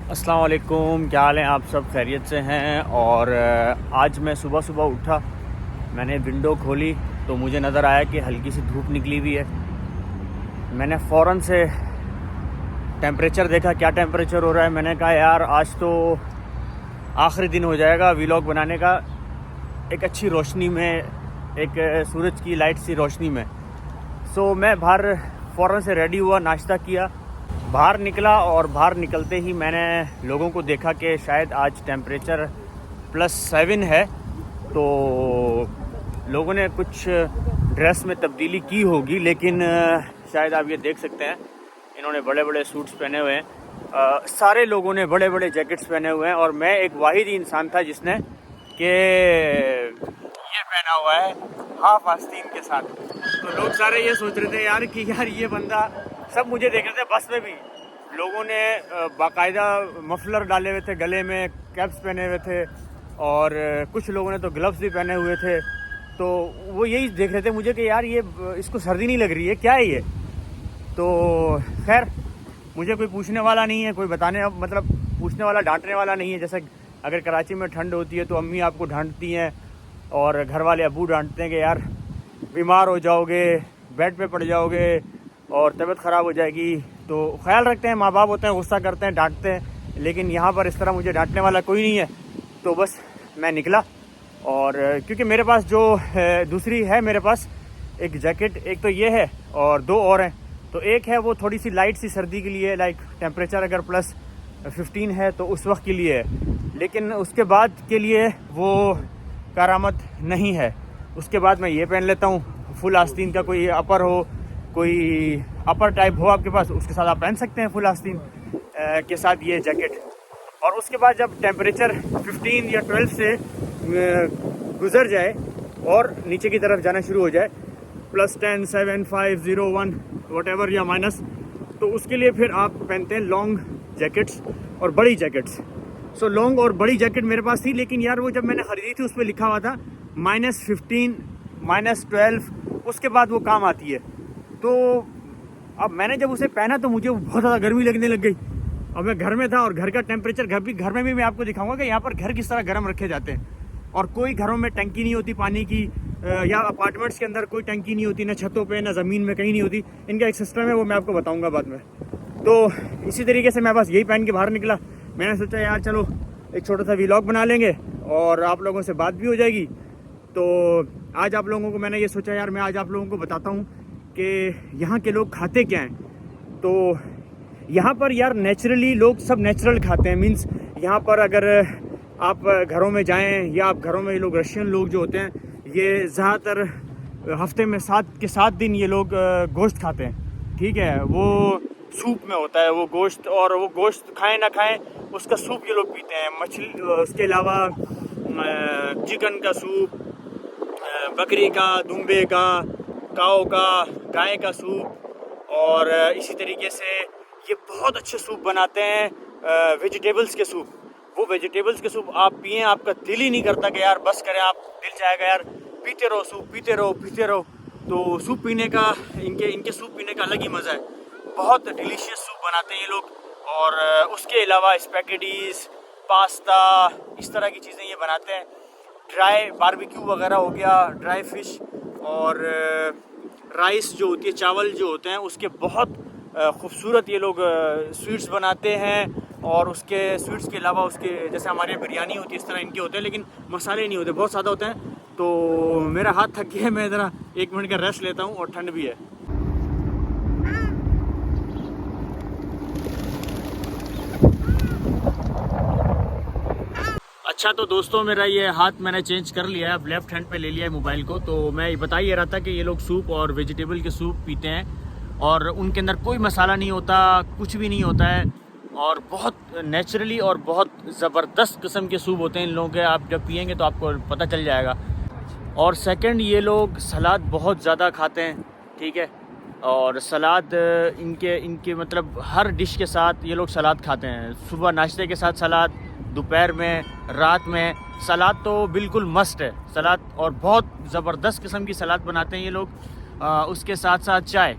अस्सलाम वालेकुम, क्या हाल हैं आप सब? खैरियत से हैं। और आज मैं सुबह सुबह उठा, मैंने विंडो खोली तो मुझे नज़र आया कि हल्की सी धूप निकली हुई है। मैंने फ़ौरन से टेम्परेचर देखा, क्या टेम्परेचर हो रहा है। मैंने कहा यार आज तो आखिरी दिन हो जाएगा व्लॉग बनाने का, एक अच्छी रोशनी में, एक सूरज की लाइट सी रोशनी में। सो मैं बाहर फ़ौरन से रेडी हुआ, नाश्ता किया, बाहर निकला। और बाहर निकलते ही मैंने लोगों को देखा कि शायद आज टेम्परेचर +7 है। तो लोगों ने कुछ ड्रेस में तब्दीली की होगी, लेकिन शायद आप ये देख सकते हैं इन्होंने बड़े बड़े सूट्स पहने हुए हैं। सारे लोगों ने बड़े बड़े जैकेट्स पहने हुए हैं और मैं एक वाहिद ही इंसान था जिसने कि ये पहना हुआ है हाफ आस्तीन के साथ। तो लोग सारे ये सोच रहे थे यार कि यार ये बंदा, सब मुझे देख रहे थे। बस में भी लोगों ने बाकायदा मफलर डाले हुए थे, गले में कैप्स पहने हुए थे और कुछ लोगों ने तो ग्लव्स भी पहने हुए थे। तो वो यही देख रहे थे मुझे कि यार ये इसको सर्दी नहीं लग रही है, क्या है ये। तो खैर मुझे कोई पूछने वाला नहीं है, कोई बताने, मतलब पूछने वाला, डांटने वाला नहीं है। जैसे अगर कराची में ठंड होती है तो अम्मी आपको डांटती हैं और घर वाले अबू डांटते हैं कि यार बीमार हो जाओगे, बेड पे पड़ जाओगे और तबीयत ख़राब हो जाएगी। तो ख्याल रखते हैं, माँ बाप होते हैं, गुस्सा करते हैं, डांटते हैं। लेकिन यहाँ पर इस तरह मुझे डांटने वाला कोई नहीं है। तो बस मैं निकला। और क्योंकि मेरे पास जो दूसरी है, मेरे पास एक जैकेट, एक तो ये है और दो और हैं। तो एक है वो थोड़ी सी लाइट सी सर्दी के लिए, लाइक टेम्परेचर अगर +15 है तो उस वक्त के लिए है, लेकिन उसके बाद के लिए वो करामत नहीं है। उसके बाद मैं ये पहन लेता हूँ, फुल आस्तीन का, कोई अपर हो, कोई अपर टाइप हो आपके पास, उसके साथ आप पहन सकते हैं फुल आस्तीन के साथ ये जैकेट। और उसके बाद जब टेम्परेचर 15 या 12 से गुज़र जाए और नीचे की तरफ जाना शुरू हो जाए, +10, 7, 5, 0, 1 वटेवर या माइनस, तो उसके लिए फिर आप पहनते हैं लॉन्ग जैकेट्स और बड़ी जैकेट्स। सो लॉन्ग और बड़ी जैकेट मेरे पास थी, लेकिन यार वो जब मैंने ख़रीदी थी उस पर लिखा हुआ था -15, -12, उसके बाद वो काम आती है। तो अब मैंने जब उसे पहना तो मुझे बहुत ज़्यादा गर्मी लगने लग गई। अब मैं घर में था और घर का टेम्परेचर, घर में भी मैं आपको दिखाऊंगा कि यहाँ पर घर किस तरह गर्म रखे जाते हैं। और कोई घरों में टंकी नहीं होती पानी की, या अपार्टमेंट्स के अंदर कोई टंकी नहीं होती, ना छतों पे ना ज़मीन में, कहीं नहीं होती। इनका एक सिस्टम है, वो मैं आपको बताऊँगा बाद में। तो इसी तरीके से मैं बस यही पहन के बाहर निकला। मैंने सोचा यार चलो एक छोटा सा व्लॉग बना लेंगे और आप लोगों से बात भी हो जाएगी। तो आज आप लोगों को मैंने ये सोचा यार मैं आज आप लोगों को बताता हूँ कि यहाँ के लोग खाते क्या हैं। तो यहाँ पर यार नेचुरली लोग सब नेचुरल खाते हैं। मीन्स यहाँ पर अगर आप घरों में जाएं या आप घरों में, ये लोग रशियन लोग जो होते हैं, ये ज़्यादातर हफ्ते में 7 दिन ये लोग गोश्त खाते हैं। ठीक है, वो सूप में होता है वो गोश्त, और वो गोश्त खाएं ना खाएं उसका सूप ये लोग पीते हैं। मछली, उसके अलावा चिकन का सूप, बकरी का, दुम्बे का, काओ का, गाय का सूप। और इसी तरीके से ये बहुत अच्छे सूप बनाते हैं, वेजिटेबल्स के सूप। वो वेजिटेबल्स के सूप आप पिएं, आपका दिल ही नहीं करता कि यार बस करें, आप दिल चाहेगा यार पीते रहो सूप, पीते रहो पीते रहो। तो सूप पीने का, इनके सूप पीने का अलग ही मज़ा है। बहुत डिलीशियस सूप बनाते हैं ये लोग। और उसके अलावा स्पैगेटीज़, पास्ता, इस तरह की चीज़ें ये बनाते हैं। ड्राई बारबेक्यू वगैरह हो गया, ड्राई फिश, और राइस जो होती है, चावल जो होते हैं, उसके बहुत खूबसूरत ये लोग स्वीट्स बनाते हैं। और उसके स्वीट्स के अलावा उसके, जैसे हमारे यहाँ बिरयानी होती है, इस तरह इनके होते हैं, लेकिन मसाले नहीं होते, बहुत सादा होते हैं। तो मेरा हाथ थक गया है, मैं ज़रा 1 मिनट का रेस्ट लेता हूँ, और ठंड भी है। अच्छा तो दोस्तों, मेरा ये हाथ मैंने चेंज कर लिया है, अब लेफ़्ट हैंड पे ले लिया है मोबाइल को। तो मैं बता ही रहा था कि ये लोग सूप और वेजिटेबल के सूप पीते हैं और उनके अंदर कोई मसाला नहीं होता, कुछ भी नहीं होता है, और बहुत नेचुरली और बहुत ज़बरदस्त किस्म के सूप होते हैं इन लोगों के। आप जब पियेंगे तो आपको पता चल जाएगा। और सेकंड, ये लोग सलाद बहुत ज़्यादा खाते हैं। ठीक है, और सलाद इनके मतलब हर डिश के साथ ये लोग सलाद खाते हैं। सुबह नाश्ते के साथ सलाद, दोपहर में, रात में सलाद तो बिल्कुल मस्ट है सलाद। और बहुत ज़बरदस्त किस्म की सलाद बनाते हैं ये लोग। उसके साथ साथ चाय।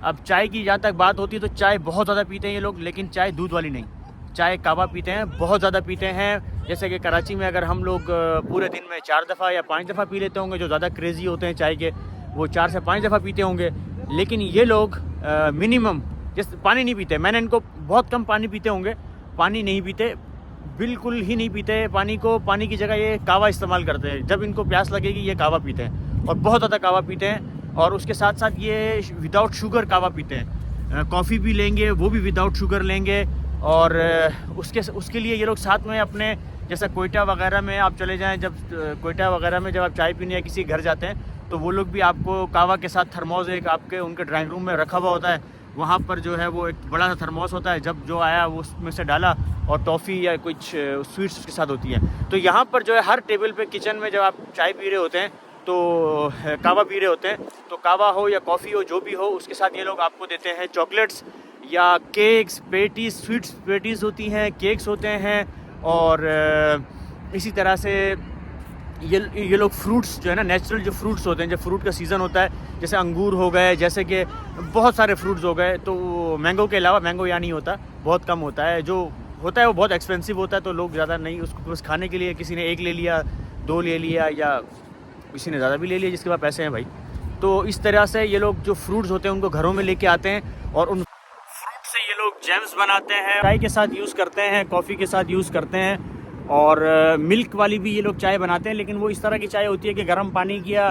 अब चाय की जहाँ तक बात होती है तो चाय बहुत ज़्यादा पीते हैं ये लोग, लेकिन चाय दूध वाली नहीं, चाय कावा पीते हैं, बहुत ज़्यादा पीते हैं। जैसे कि कराची में अगर हम लोग पूरे दिन में 4 दफ़ा या 5 दफ़ा पी लेते होंगे, जो ज़्यादा क्रेज़ी होते हैं चाय के, वो 4 से 5 दफ़ा पीते होंगे। लेकिन ये लोग मिनिमम जैसे पानी नहीं पीते। मैंने इनको बहुत कम पानी पीते होंगे, पानी नहीं पीते, बिल्कुल ही नहीं पीते पानी को। पानी की जगह ये कावा इस्तेमाल करते हैं। जब इनको प्यास लगेगी ये कावा पीते हैं, और बहुत ज़्यादा कावा पीते हैं। और उसके साथ साथ ये विदाउट शुगर कावा पीते हैं। कॉफ़ी भी लेंगे वो भी विदाउट शुगर लेंगे। और उसके लिए ये लोग साथ में अपने, जैसे कोयटा वगैरह में आप चले जाएं, जब कोयटा वगैरह में जब आप चाय पीने या किसी घर जाते हैं तो वो लोग भी आपको कावा के साथ थर्मोस एक आपके उनके ड्राइंग रूम में रखा हुआ होता है। वहाँ पर जो है वो एक बड़ा सा थर्मोस होता है, जब जो आया वो उसमें से डाला, और टॉफ़ी या कुछ स्वीट्स उसके साथ होती हैं। तो यहाँ पर जो है हर टेबल पे किचन में जब आप चाय पी रहे होते हैं तो कावा पी रहे होते हैं, तो कावा हो या कॉफ़ी हो जो भी हो, उसके साथ ये लोग आपको देते हैं चॉकलेट्स या केक्स, पेटीज़, स्वीट्स पेटीज़ होती हैं, केक्स होते हैं। और इसी तरह से ये लोग फ्रूट्स जो है ना, नेचुरल जो फ्रूट्स होते हैं, जब फ्रूट का सीज़न होता है, जैसे अंगूर हो गए, जैसे कि बहुत सारे फ्रूट्स हो गए, तो मैंगो के अलावा, मैंगो यहाँ नहीं होता, बहुत कम होता है, जो होता है वो बहुत एक्सपेंसिव होता है, तो लोग ज़्यादा नहीं, उसको बस खाने के लिए किसी ने एक ले लिया, 2 ले लिया, या किसी ने ज़्यादा भी ले लिया जिसके पास पैसे हैं भाई। तो इस तरह से ये लोग जो फ्रूट्स होते हैं उनको घरों में लेके आते हैं, और उन फ्रूट से ये लोग जैम्स बनाते हैं, चाय के साथ यूज़ करते हैं, कॉफ़ी के साथ यूज़ करते हैं। और मिल्क वाली भी ये लोग चाय बनाते हैं, लेकिन वो इस तरह की चाय होती है कि गर्म पानी किया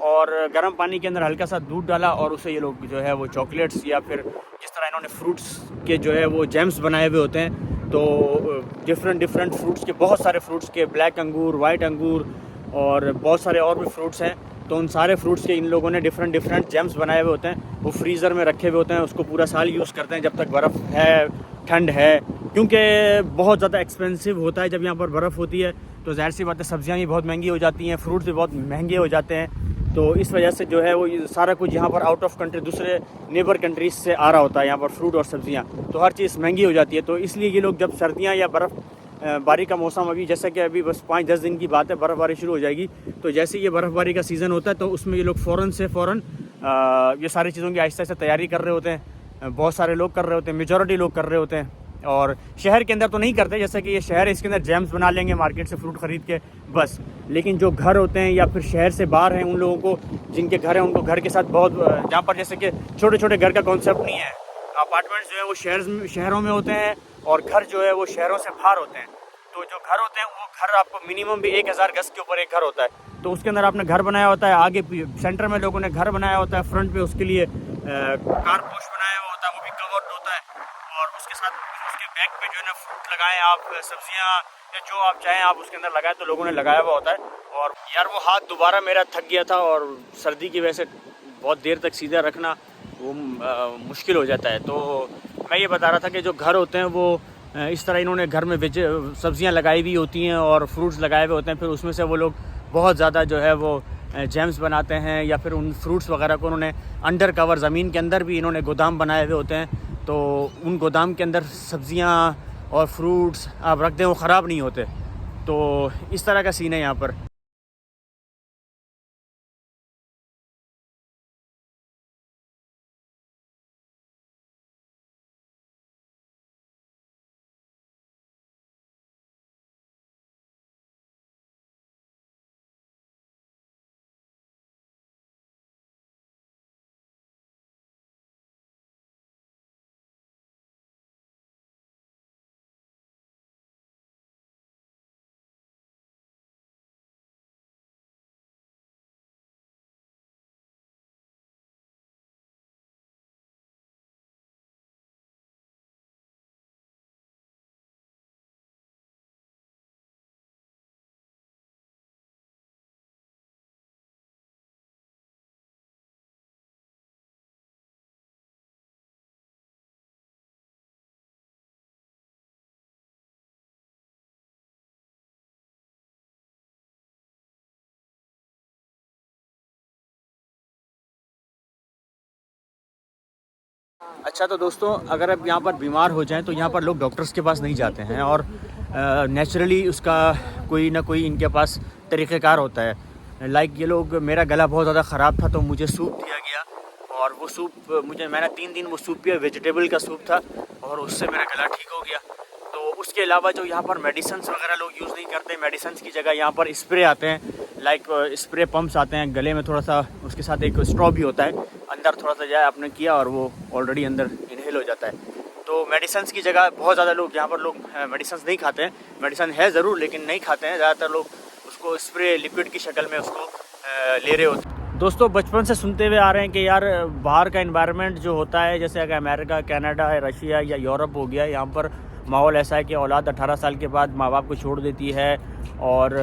और गर्म पानी के अंदर हल्का सा दूध डाला, और उसे ये लोग जो है वो चॉकलेट्स या फिर जिस तरह इन्होंने फ्रूट्स के जो है वो जैम्स बनाए हुए होते हैं, तो डिफरेंट फ्रूट्स के, बहुत सारे फ्रूट्स के, ब्लैक अंगूर, वाइट अंगूर और बहुत सारे और भी फ्रूट्स हैं, तो उन सारे फ्रूट्स के इन लोगों ने डिफरेंट जैम्स बनाए हुए होते हैं। वो फ्रीज़र में रखे हुए होते हैं, उसको पूरा साल यूज़ करते हैं जब तक बर्फ़ है, ठंड है, क्योंकि बहुत ज़्यादा एक्सपेंसिव होता है जब यहाँ पर बर्फ़ होती है, तो ज़ाहिर सी बात है सब्ज़ियाँ भी बहुत महंगी हो जाती हैं, फ्रूट्स भी बहुत महंगे हो जाते हैं। तो इस वजह से जो है वो सारा कुछ यहाँ पर आउट ऑफ कंट्री, दूसरे नेबर कंट्रीज़ से आ रहा होता है यहाँ पर फ्रूट और सब्ज़ियाँ, तो हर चीज़ महंगी हो जाती है। तो इसलिए ये लोग जब सर्दियाँ या बर्फ़बारी का मौसम, अभी जैसे कि अभी बस 5-10 दिन की बात है, बर्फ़बारी शुरू हो जाएगी, तो जैसे ये बर्फ़बारी का सीज़न होता है तो उसमें ये लोग फ़ौरन ये सारी चीज़ों की आहिस्ता आहिस्ता तैयारी कर रहे होते हैं। बहुत सारे लोग कर रहे होते हैं, मेजॉरिटी लोग कर रहे होते हैं। और शहर के अंदर तो नहीं करते, जैसे कि ये शहर है, इसके अंदर जैम्स बना लेंगे मार्केट से फ्रूट ख़रीद के बस। लेकिन जो घर होते हैं या फिर शहर से बाहर हैं, उन लोगों को जिनके घर हैं, उनको घर के साथ बहुत, जहाँ पर जैसे कि छोटे छोटे घर का कॉन्सेप्ट नहीं है, अपार्टमेंट्स जो है वो शहरों में होते हैं, और घर जो है वो शहरों से बाहर होते हैं। तो जो घर होते हैं वो घर आपको मिनिमम भी 1000 गज के ऊपर एक घर होता है, तो उसके अंदर आपने घर बनाया होता है, आगे सेंटर में लोगों ने घर बनाया होता है, फ्रंट पे उसके लिए कारपोश बनाया हुआ होता है, वो भी कवर्ड होता है, और उसके साथ उसके बैक पे जो है ना फ्रूट लगाएं आप, सब्जियां या जो आप चाहें आप उसके अंदर लगाएं, तो लोगों ने लगाया हुआ होता है। और यार वो हाथ दोबारा मेरा थक गया था, और सर्दी की वजह से बहुत देर तक सीधा रखना वो मुश्किल हो जाता है। तो मैं ये बता रहा था कि जो घर होते हैं वो इस तरह इन्होंने घर में सब्जियां लगाई हुई होती हैं और फ्रूट्स लगाए हुए होते हैं, फिर उसमें से वो लोग बहुत ज़्यादा जो है वो जैम्स बनाते हैं, या फिर उन फ्रूट्स वगैरह को उन्होंने अंडर कवर ज़मीन के अंदर भी इन्होंने गोदाम बनाए हुए होते हैं, तो उन गोदाम के अंदर सब्जियां और फ्रूट्स आप रख दें वो ख़राब नहीं होते। तो इस तरह का सीन है यहाँ पर। अच्छा तो दोस्तों, अगर आप यहाँ पर बीमार हो जाएं तो यहाँ पर लोग डॉक्टर्स के पास नहीं जाते हैं, और नेचुरली उसका कोई ना कोई इनके पास तरीक़ेकार होता है। लाइक ये लोग, मेरा गला बहुत ज़्यादा ख़राब था तो मुझे सूप दिया गया, और वो सूप मैंने 3 दिन वो सूप पिया, वेजिटेबल का सूप था, और उससे मेरा गला ठीक हो गया। तो उसके अलावा जो यहाँ पर मेडिसन्स वगैरह लोग यूज़ नहीं करते, मेडिसन्स की जगह यहाँ पर स्प्रे आते हैं, लाइक स्प्रे पम्प्स आते हैं, गले में थोड़ा सा उसके साथ एक स्ट्रॉ भी होता है, अंदर थोड़ा सा जाए आपने किया और वो ऑलरेडी अंदर इनहेल हो जाता है। तो मेडिसन्स की जगह बहुत ज़्यादा लोग यहाँ पर लोग मेडिसन्स नहीं खाते हैं, मेडिसन है ज़रूर लेकिन नहीं खाते हैं, ज़्यादातर लोग उसको स्प्रे लिक्विड की शक्ल में उसको ले रहे होते हैं। दोस्तों बचपन से सुनते हुए आ रहे हैं कि यार बाहर का एनवायरनमेंट जो होता है, जैसे अगर अमेरिका, कनाडा, रशिया या यूरोप हो गया, यहाँ पर माहौल ऐसा है कि औलाद 18 साल के बाद माँ बाप को छोड़ देती है और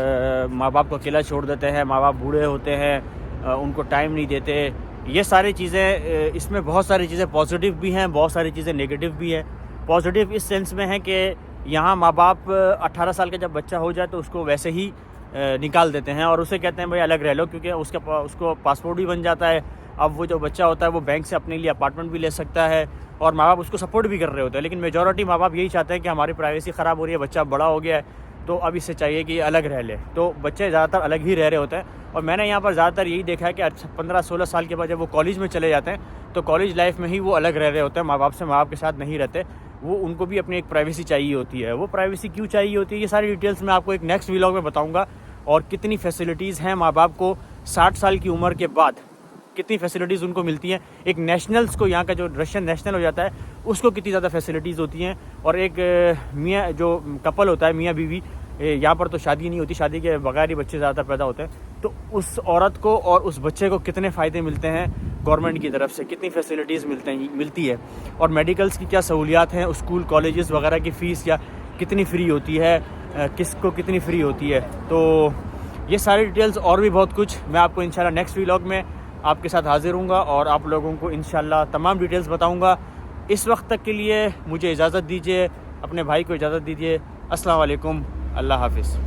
माँ बाप को अकेला छोड़ देते हैं, माँ बाप बूढ़े होते हैं, उनको टाइम नहीं देते। ये सारी चीज़ें, इसमें बहुत सारी चीज़ें पॉजिटिव भी हैं, बहुत सारी चीज़ें नेगेटिव भी है। पॉजिटिव इस सेंस में है कि यहाँ माँ बाप 18 साल का जब बच्चा हो जाए तो उसको वैसे ही निकाल देते हैं और उसे कहते हैं भाई अलग रह लो, क्योंकि उसको पासपोर्ट भी बन जाता है। अब वो जो बच्चा होता है वो बैंक से अपने लिए अपार्टमेंट भी ले सकता है और माँ बाप उसको सपोर्ट भी कर रहे होते हैं। लेकिन मेजॉरिटी माँ बाप यही चाहते हैं कि हमारी प्राइवेसी ख़राब हो रही है, बच्चा बड़ा हो गया है तो अब इससे चाहिए कि अलग रह ले, तो बच्चे ज़्यादातर अलग ही रह रहे होते हैं। और मैंने यहाँ पर ज़्यादातर यही देखा है कि 15-16 साल के बाद जब वो कॉलेज में चले जाते हैं तो कॉलेज लाइफ में ही वो अलग रह रहे होते हैं, माँ बाप से, माँ बाप के साथ नहीं रहते। वो उनको भी अपनी एक प्राइवेसी चाहिए होती है। वो प्राइवेसी क्यों चाहिए होती है, ये सारी डिटेल्स मैं आपको एक नेक्स्ट व्लॉग में बताऊँगा। और कितनी फैसिलिटीज़ हैं माँ बाप को 60 साल की उम्र के बाद, कितनी फैसिलिटीज़ उनको मिलती हैं। एक नेशनल्स को, यहाँ का जो रशियन नेशनल हो जाता है उसको कितनी ज़्यादा फैसिलिटीज़ होती हैं। और एक मियाँ जो कपल होता है, मियाँ बीवी, यहाँ पर तो शादी नहीं होती, शादी के बगैर ही बच्चे ज़्यादातर पैदा होते हैं, तो उस औरत को और उस बच्चे को कितने फ़ायदे मिलते हैं गवर्नमेंट की तरफ से, कितनी फैसिलिटीज़ मिलती है। और मेडिकल्स की क्या सहूलियात हैं, स्कूल कॉलेजेस वगैरह की फ़ीस या कितनी फ़्री होती है, किसको कितनी फ्री होती है। तो ये सारी डिटेल्स और भी बहुत कुछ मैं आपको इंशाल्लाह नेक्स्ट व्लॉग में आपके साथ हाजिर हूँगा और आप लोगों को इंशाल्लाह तमाम डिटेल्स बताऊँगा। इस वक्त तक के लिए मुझे इजाज़त दीजिए, अपने भाई को इजाज़त दीजिए। अस्सलाम वालेकुम, अल्लाह हाफ़िज़।